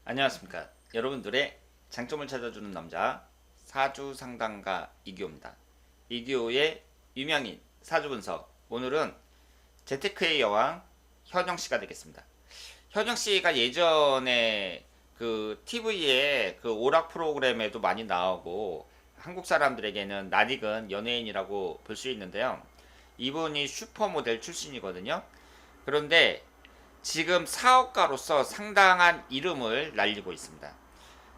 안녕하십니까. 여러분들의 장점을 찾아주는 남자 사주 상담가 이규호입니다. 이규호의 유명인 사주 분석. 오늘은 재테크의 여왕 현영 씨가 되겠습니다. 현영 씨가 예전에 그 TV에 그 오락 프로그램에도 많이 나오고 한국 사람들에게는 낯익은 연예인이라고 볼 수 있는데요. 이분이 슈퍼모델 출신이거든요. 그런데 지금 사업가로서 상당한 이름을 날리고 있습니다.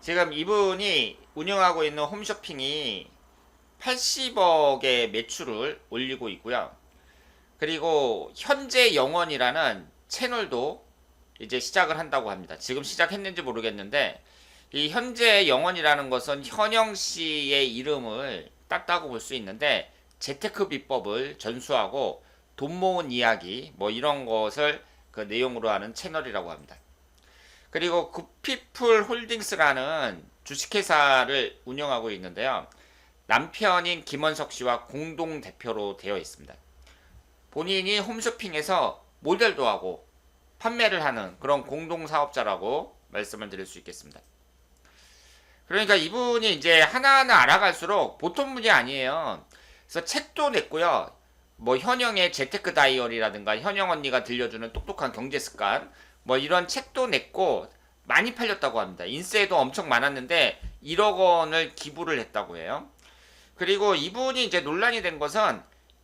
지금 이분이 운영하고 있는 홈쇼핑이 80억의 매출을 올리고 있고요. 그리고 현재 영원이라는 채널도 이제 시작을 한다고 합니다. 지금 시작했는지 모르겠는데 이 현재 영원이라는 것은 현영 씨의 이름을 땄다고 볼 수 있는데 재테크 비법을 전수하고 돈 모은 이야기 뭐 이런 것을 그 내용으로 하는 채널이라고 합니다. 그리고 굿피플 홀딩스라는 주식회사를 운영하고 있는데요. 남편인 김원석 씨와 공동 대표로 되어 있습니다. 본인이 홈쇼핑에서 모델도 하고 판매를 하는 그런 공동 사업자라고 말씀을 드릴 수 있겠습니다. 그러니까 이분이 이제 하나하나 알아갈수록 보통 분이 아니에요. 그래서 책도 냈고요. 뭐 현영의 재테크 다이어리라든가 현영 언니가 들려주는 똑똑한 경제 습관 뭐 이런 책도 냈고 많이 팔렸다고 합니다. 인세도 엄청 많았는데 1억 원을 기부를 했다고 해요. 그리고 이분이 이제 논란이 된 것은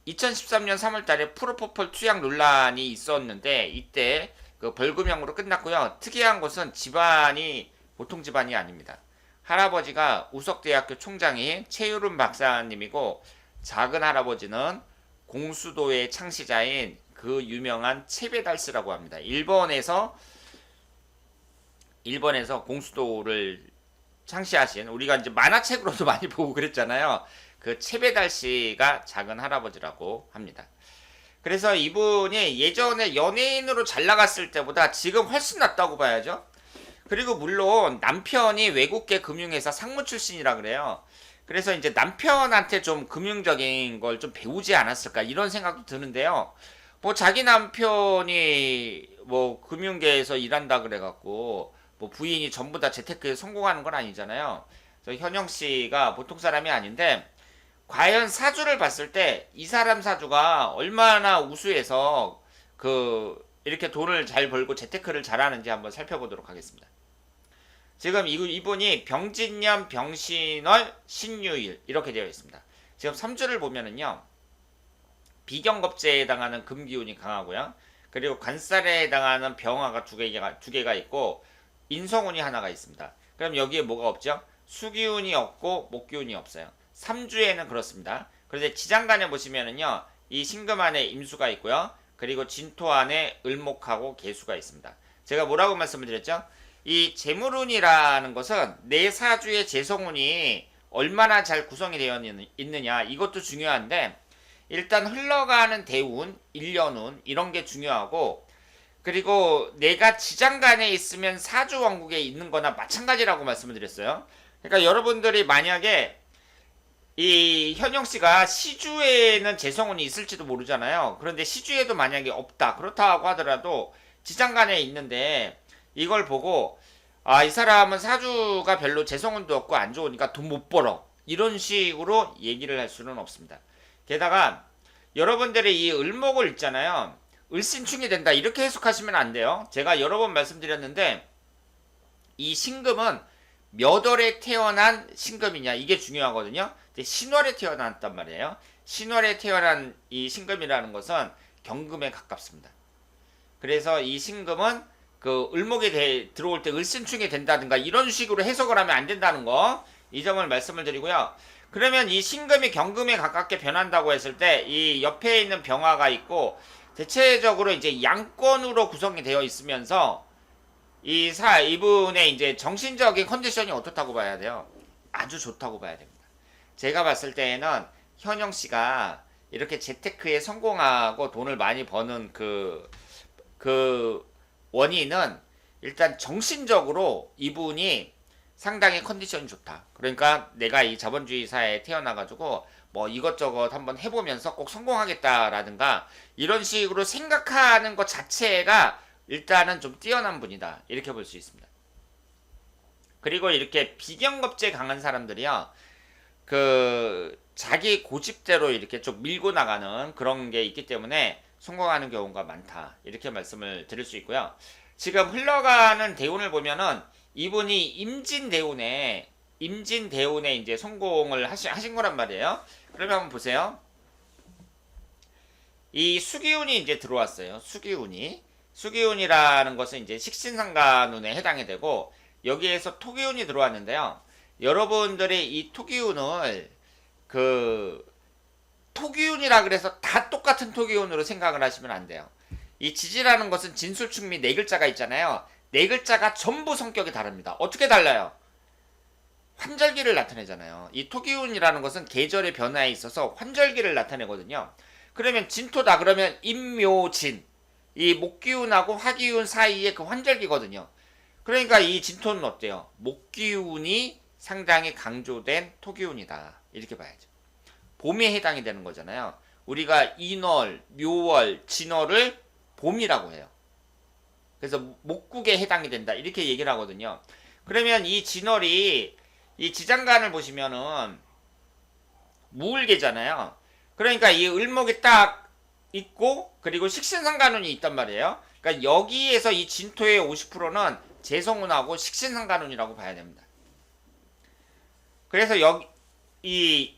2013년 3월 달에 프로포폴 투약 논란이 있었는데 이때 그 벌금형으로 끝났고요. 특이한 것은 집안이 보통 집안이 아닙니다. 할아버지가 우석대학교 총장인 최유름 박사님이고 작은 할아버지는 공수도의 창시자인 그 유명한 체베달스라고 합니다. 일본에서 공수도를 창시하신 우리가 이제 만화책으로도 많이 보고 그랬잖아요. 그 체베달씨가 작은 할아버지라고 합니다. 그래서 이분이 예전에 연예인으로 잘 나갔을 때보다 지금 훨씬 낫다고 봐야죠. 그리고 물론 남편이 외국계 금융회사 상무 출신이라 그래요. 그래서 이제 남편한테 좀 금융적인 걸 좀 배우지 않았을까 이런 생각도 드는데요. 뭐 자기 남편이 뭐 금융계에서 일한다 그래갖고 뭐 부인이 전부 다 재테크에 성공하는 건 아니잖아요. 그래서 현영 씨가 보통 사람이 아닌데 과연 사주를 봤을 때 이 사람 사주가 얼마나 우수해서 그 이렇게 돈을 잘 벌고 재테크를 잘하는지 한번 살펴보도록 하겠습니다. 지금 이분이 병진년, 병신월, 신유일 이렇게 되어 있습니다. 지금 3주를 보면은요. 비경겁제에 해당하는 금기운이 강하고요. 그리고 관살에 해당하는 병화가 두 개가 있고 인성운이 하나가 있습니다. 그럼 여기에 뭐가 없죠? 수기운이 없고 목기운이 없어요. 3주에는 그렇습니다. 그런데 지장간에 보시면은요. 이 신금 안에 임수가 있고요. 그리고 진토 안에 을목하고 계수가 있습니다. 제가 뭐라고 말씀을 드렸죠? 이 재물운이라는 것은 내 사주의 재성운이 얼마나 잘 구성이 되어 있느냐 이것도 중요한데 일단 흘러가는 대운, 일년운 이런 게 중요하고 그리고 내가 지장간에 있으면 사주 왕국에 있는 거나 마찬가지라고 말씀을 드렸어요. 그러니까 여러분들이 만약에 이 현영 씨가 시주에는 재성운이 있을지도 모르잖아요. 그런데 시주에도 만약에 없다. 그렇다고 하더라도 지장간에 있는데 이걸 보고 이 사람은 사주가 별로 재성운도 없고 안 좋으니까 돈 못 벌어. 이런 식으로 얘기를 할 수는 없습니다. 게다가 여러분들이 이 을목을 있잖아요. 을신충이 된다. 이렇게 해석하시면 안 돼요. 제가 여러 번 말씀드렸는데 이 신금은 몇 월에 태어난 신금이냐 이게 중요하거든요. 신월에 태어났단 말이에요. 신월에 태어난 이 신금이라는 것은 경금에 가깝습니다. 그래서 이 신금은 그 을목에 들어올 때 을신충이 된다든가 이런 식으로 해석을 하면 안 된다는 거 이 점을 말씀을 드리고요. 그러면 이 신금이 경금에 가깝게 변한다고 했을 때 이 옆에 있는 병화가 있고 대체적으로 이제 양권으로 구성이 되어 있으면서 이분의 이제 정신적인 컨디션이 어떻다고 봐야 돼요? 아주 좋다고 봐야 됩니다. 제가 봤을 때에는 현영 씨가 이렇게 재테크에 성공하고 돈을 많이 버는 그 원인은 일단 정신적으로 이분이 상당히 컨디션이 좋다. 그러니까 내가 이 자본주의 사회에 태어나가지고 뭐 이것저것 한번 해보면서 꼭 성공하겠다라든가 이런 식으로 생각하는 것 자체가 일단은 좀 뛰어난 분이다. 이렇게 볼 수 있습니다. 그리고 이렇게 비경겁제 강한 사람들이요. 그 자기 고집대로 이렇게 좀 밀고 나가는 그런 게 있기 때문에 성공하는 경우가 많다. 이렇게 말씀을 드릴 수 있고요. 지금 흘러가는 대운을 보면은 이분이 임진대운에 이제 성공을 하신 거란 말이에요. 그러면 한번 보세요. 이 수기운이 이제 들어왔어요. 수기운이라는 것은 이제 식신상간운에 해당이 되고 여기에서 토기운이 들어왔는데요. 여러분들이 이 토기운을 그 토기운이라 그래서 다 똑같은 토기운으로 생각을 하시면 안 돼요. 이 지지라는 것은 진술충미 네 글자가 있잖아요. 네 글자가 전부 성격이 다릅니다. 어떻게 달라요? 환절기를 나타내잖아요. 이 토기운이라는 것은 계절의 변화에 있어서 환절기를 나타내거든요. 그러면 진토다 그러면 임묘진, 이 목기운하고 화기운 사이에 그 환절기거든요. 그러니까 이 진토는 어때요? 목기운이 상당히 강조된 토기운이다. 이렇게 봐야죠. 봄에 해당이 되는 거잖아요. 우리가 인월, 묘월, 진월을 봄이라고 해요. 그래서 목국에 해당이 된다. 이렇게 얘기를 하거든요. 그러면 이 진월이 이 지장간을 보시면은 무을계잖아요. 그러니까 이 을목이 딱 있고 그리고 식신상간운이 있단 말이에요. 그러니까 여기에서 이 진토의 50%는 재성운하고 식신상간운이라고 봐야 됩니다. 그래서 여기 이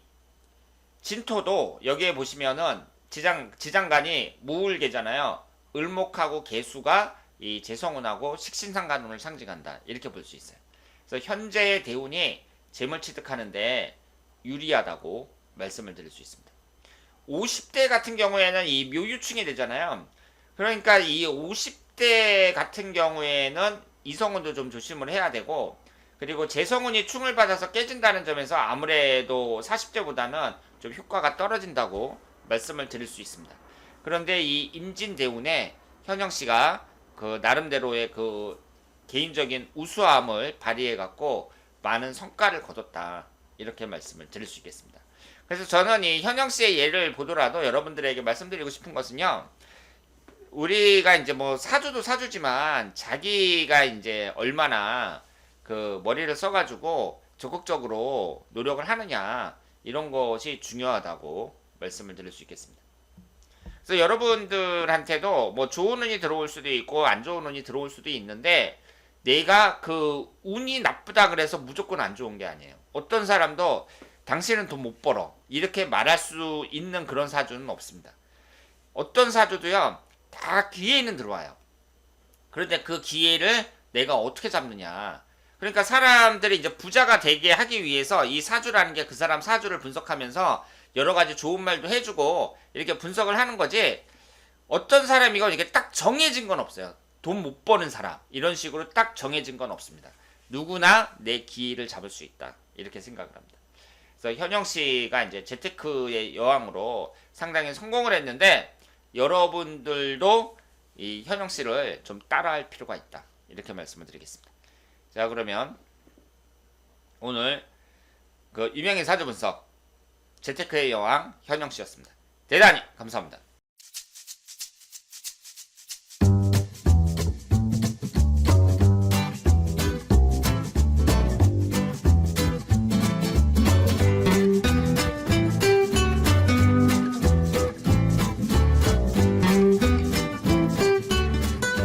진토도 여기에 보시면은 지장간이 무을계잖아요. 을목하고 계수가 이 재성운하고 식신상간운을 상징한다. 이렇게 볼 수 있어요. 그래서 현재의 대운이 재물 취득하는데 유리하다고 말씀을 드릴 수 있습니다. 50대 같은 경우에는 이 묘유충이 되잖아요. 그러니까 이 50대 같은 경우에는 이성운도 좀 조심을 해야 되고 그리고 재성운이 충을 받아서 깨진다는 점에서 아무래도 40대보다는 좀 효과가 떨어진다고 말씀을 드릴 수 있습니다. 그런데 이 임진대운에 현영씨가 그 나름대로의 그 개인적인 우수함을 발휘해 갖고 많은 성과를 거뒀다. 이렇게 말씀을 드릴 수 있겠습니다. 그래서 저는 이 현영씨의 예를 보더라도 여러분들에게 말씀드리고 싶은 것은요. 우리가 이제 뭐 사주도 사주지만 자기가 이제 얼마나 그 머리를 써가지고 적극적으로 노력을 하느냐 이런 것이 중요하다고 말씀을 드릴 수 있겠습니다. 그래서 여러분들한테도 뭐 좋은 운이 들어올 수도 있고 안 좋은 운이 들어올 수도 있는데 내가 그 운이 나쁘다 그래서 무조건 안 좋은 게 아니에요. 어떤 사람도 당신은 돈 못 벌어 이렇게 말할 수 있는 그런 사주는 없습니다. 어떤 사주도요 다 기회는 들어와요. 그런데 그 기회를 내가 어떻게 잡느냐. 그러니까 사람들이 이제 부자가 되게 하기 위해서 이 사주라는 게 그 사람 사주를 분석하면서 여러 가지 좋은 말도 해주고 이렇게 분석을 하는 거지. 어떤 사람이고 이게 딱 정해진 건 없어요. 돈 못 버는 사람 이런 식으로 딱 정해진 건 없습니다. 누구나 내 기회를 잡을 수 있다 이렇게 생각을 합니다. 그래서 현영 씨가 이제 재테크의 여왕으로 상당히 성공을 했는데 여러분들도 이 현영 씨를 좀 따라할 필요가 있다 이렇게 말씀을 드리겠습니다. 자 그러면 오늘 그 유명인 사주 분석 재테크의 여왕 현영 씨였습니다. 대단히 감사합니다.